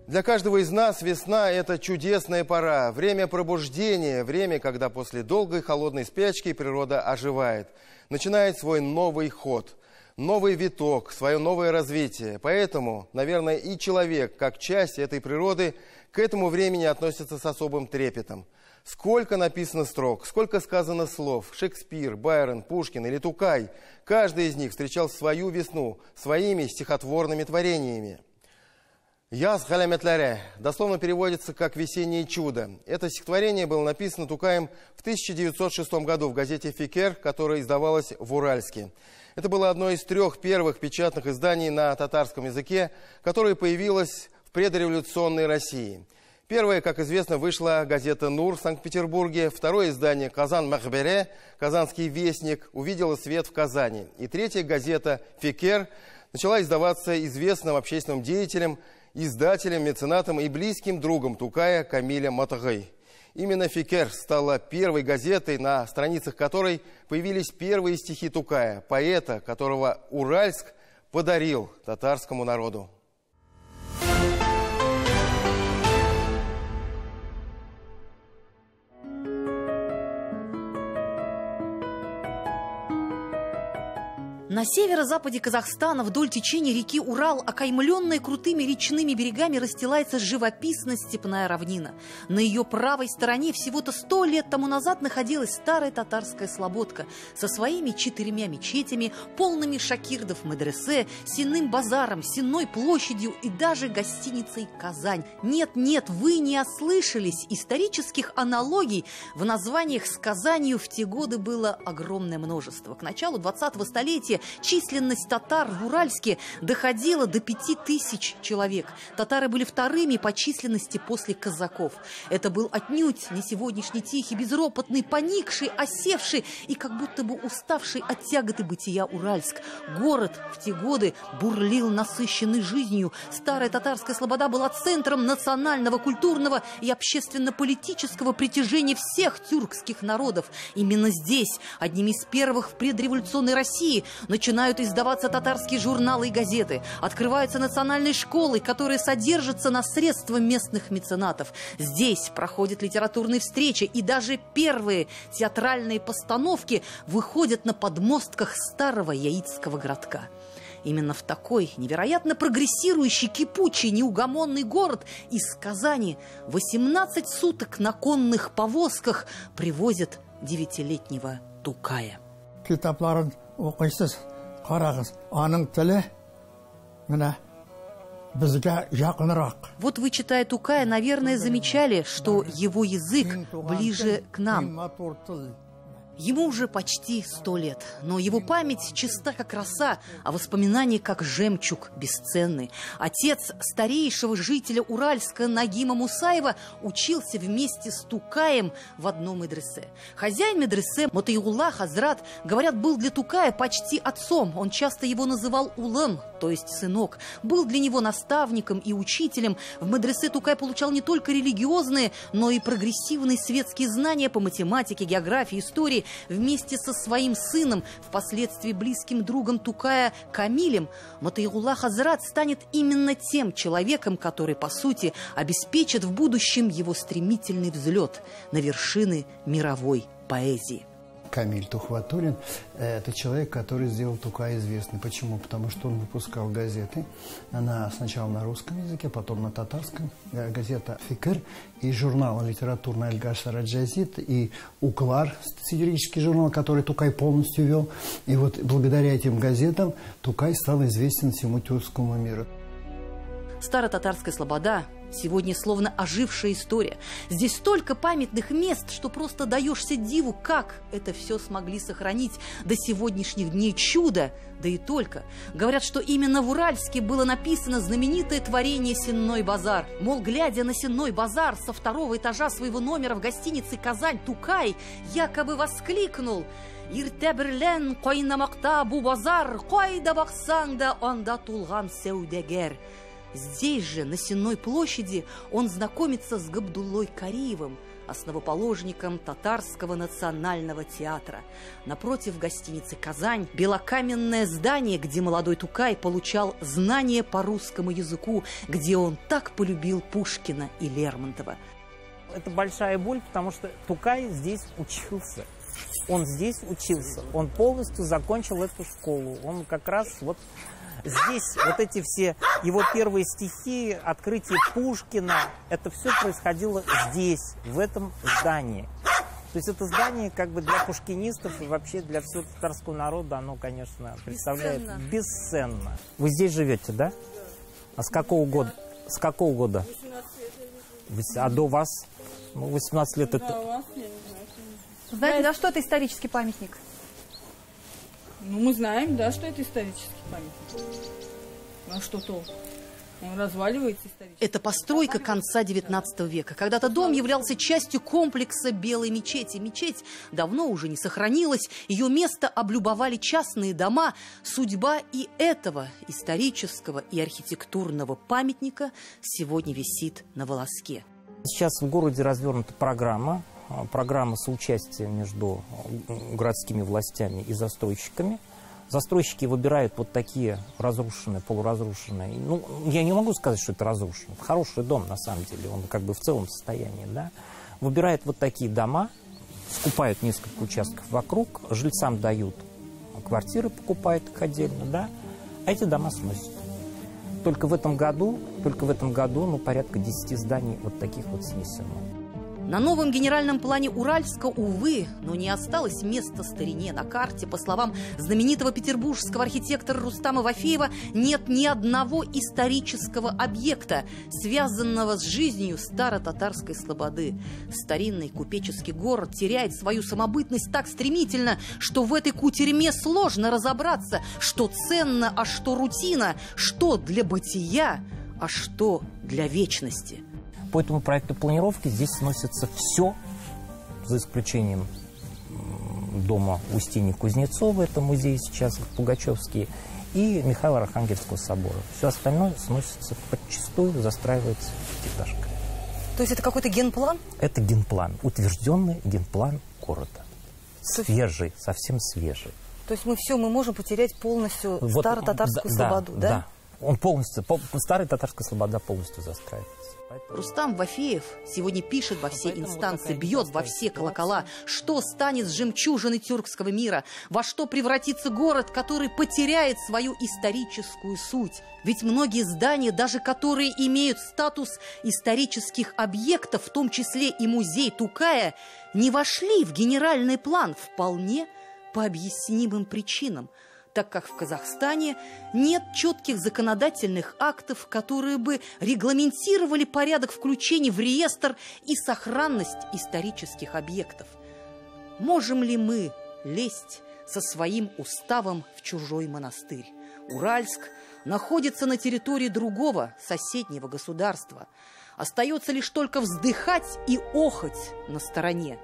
Для каждого из нас весна – это чудесная пора, время пробуждения, время, когда после долгой холодной спячки природа оживает, начинает свой новый ход, новый виток, свое новое развитие. Поэтому, наверное, и человек, как часть этой природы, к этому времени относится с особым трепетом. Сколько написано строк, сколько сказано слов. Шекспир, Байрон, Пушкин или Тукай. Каждый из них встречал свою весну своими стихотворными творениями. «Яз галяметляре» дословно переводится как «весеннее чудо». Это стихотворение было написано Тукаем в 1906 году в газете «Фикер», которая издавалась в Уральске. Это было одно из 3 первых печатных изданий на татарском языке, которое появилось в предреволюционной России. Первое, как известно, вышла газета «Нур» в Санкт-Петербурге. Второе издание «Казан Махбере», «Казанский вестник», увидело свет в Казани. И третья газета «Фикер» начала издаваться известным общественным деятелем, издателем, меценатом и близким другом Тукая Камилем Матагай. Именно «Фикер» стала первой газетой, на страницах которой появились первые стихи Тукая, поэта, которого Уральск подарил татарскому народу. На северо-западе Казахстана, вдоль течения реки Урал, окаймленная крутыми речными берегами, расстилается живописная степная равнина. На ее правой стороне всего-то 100 лет тому назад находилась старая татарская слободка со своими 4 мечетями, полными шакирдов медресе, сенным базаром, сенной площадью и даже гостиницей «Казань». Нет, вы не ослышались. Исторических аналогий в названиях с Казанью в те годы было огромное множество. К началу 20-го столетия численность татар в Уральске доходила до 5000 человек. Татары были вторыми по численности после казаков. Это был отнюдь не сегодняшний тихий, безропотный, поникший, осевший и как будто бы уставший от тяготы бытия Уральск. Город в те годы бурлил насыщенной жизнью. Старая татарская слобода была центром национального, культурного и общественно-политического притяжения всех тюркских народов. Именно здесь, одними из первых в предреволюционной России, начинают издаваться татарские журналы и газеты. Открываются национальные школы, которые содержатся на средства местных меценатов. Здесь проходят литературные встречи, и даже первые театральные постановки выходят на подмостках старого яицкого городка. Именно в такой невероятно прогрессирующий, кипучий, неугомонный город из Казани 18 суток на конных повозках привозят 9-летнего Тукая. Оқисыз, қарағыз, аның тілі міне бізге жақынырақ. Вот вы, читая Тукая, наверное, замечали, что его язык ближе к нам. Ему уже почти 100 лет, но его память чиста, как роса, а воспоминания, как жемчуг, бесценны. Отец старейшего жителя Уральска Нагима Мусаева учился вместе с Тукаем в одном медресе. Хозяин медресе Мотайулла Хазрат, говорят, был для Тукая почти отцом. Он часто его называл Улым, то есть сынок. Был для него наставником и учителем. В медресе Тукай получал не только религиозные, но и прогрессивные светские знания по математике, географии, истории. Вместе со своим сыном, впоследствии близким другом Тукая Камилем, Мотайулла Хазрат станет именно тем человеком, который, по сути, обеспечит в будущем его стремительный взлет на вершины мировой поэзии. Камиль Тухватуллин – это человек, который сделал Тукая известный. Почему? Потому что он выпускал газеты. Она сначала на русском языке, потом на татарском. Газета «Фикер» и журнал литературный «Аль-Гашар Аль-Джазид» и «Уклар», сатирический журнал, который Тукай полностью вел. И вот благодаря этим газетам Тукай стал известен всему тюркскому миру. Старо-татарская слобода сегодня словно ожившая история. Здесь столько памятных мест, что просто даешься диву, как это все смогли сохранить до сегодняшних дней. Чудо, да и только. Говорят, что именно в Уральске было написано знаменитое творение «Сенной базар». Мол, глядя на Сенной базар со 2-го этажа своего номера в гостинице «Казань», Тукай якобы воскликнул: «Иртебрлен койнамакта бу базар, койда баксаң да анда тулган сеудегер». Здесь же, на Сенной площади, он знакомится с Габдуллой Кариевым, основоположником Татарского национального театра. Напротив гостиницы «Казань» белокаменное здание, где молодой Тукай получал знания по русскому языку, где он так полюбил Пушкина и Лермонтова. Это большая боль, потому что Тукай здесь учился. Он здесь учился. Он полностью закончил эту школу. Он как раз вот здесь, вот эти все его первые стихи, открытие Пушкина, это все происходило здесь, в этом здании. То есть это здание как бы для пушкинистов и вообще для всего татарского народа, оно, конечно, представляет бесценно. Вы здесь живете, да? А с какого года? С какого года? 18 лет. А до вас? Ну, 18 лет это... Да, у вас, я не знаю. Знаете, да, что это исторический памятник? Ну, мы знаем, да, что это исторический памятник. А что то? Он разваливается исторически. Это постройка конца XIX века. Когда-то дом являлся частью комплекса Белой мечети. Мечеть давно уже не сохранилась. Ее место облюбовали частные дома. Судьба и этого исторического и архитектурного памятника сегодня висит на волоске. Сейчас в городе развернута программа соучастия между городскими властями и застройщиками. Застройщики выбирают вот такие разрушенные, полуразрушенные. Ну, я не могу сказать, что это разрушенный. Это хороший дом, на самом деле. Он как бы в целом состоянии, да. Выбирают вот такие дома, скупают несколько участков вокруг, жильцам дают квартиры, покупают их отдельно, да. А эти дома сносят. Только в этом году, ну, порядка 10 зданий вот таких вот снесено. На новом генеральном плане Уральска, увы, но не осталось места старине. На карте, по словам знаменитого петербургского архитектора Рустама Вафеева, нет ни одного исторического объекта, связанного с жизнью старо-татарской слободы. Старинный купеческий город теряет свою самобытность так стремительно, что в этой кутерьме сложно разобраться, что ценно, а что рутина, что для бытия, а что для вечности. По этому проекту планировки здесь сносится все, за исключением дома Устиньи Кузнецова, это музей сейчас Пугачевский, и Михаила Архангельского собора. Все остальное сносится подчистую, застраивается пятиэтажкой. То есть это какой-то генплан? Это генплан, утвержденный генплан города. Свежий, совсем свежий. То есть мы можем потерять полностью Вот, старо-татарскую слободу, да? Да, он полностью, старая татарская слобода полностью застраивается. Рустам Вафеев сегодня пишет во все инстанции, бьет во все колокола, что станет с жемчужиной тюркского мира, во что превратится город, который потеряет свою историческую суть. Ведь многие здания, даже которые имеют статус исторических объектов, в том числе и музей Тукая, не вошли в генеральный план вполне по объяснимым причинам, так как в Казахстане нет четких законодательных актов, которые бы регламентировали порядок включения в реестр и сохранность исторических объектов. Можем ли мы лезть со своим уставом в чужой монастырь? Уральск находится на территории другого соседнего государства. Остается лишь только вздыхать и охать на стороне.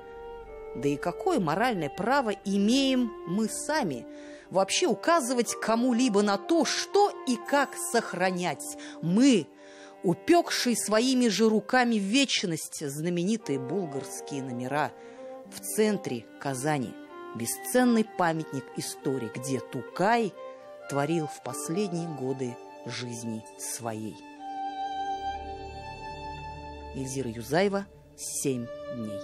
Да и какое моральное право имеем мы сами вообще указывать кому-либо на то, что и как сохранять? Мы, упекшие своими же руками в вечность знаменитые булгарские номера, в центре Казани бесценный памятник истории, где Тукай творил в последние годы жизни своей. Эльзира Юзаева, 7 дней.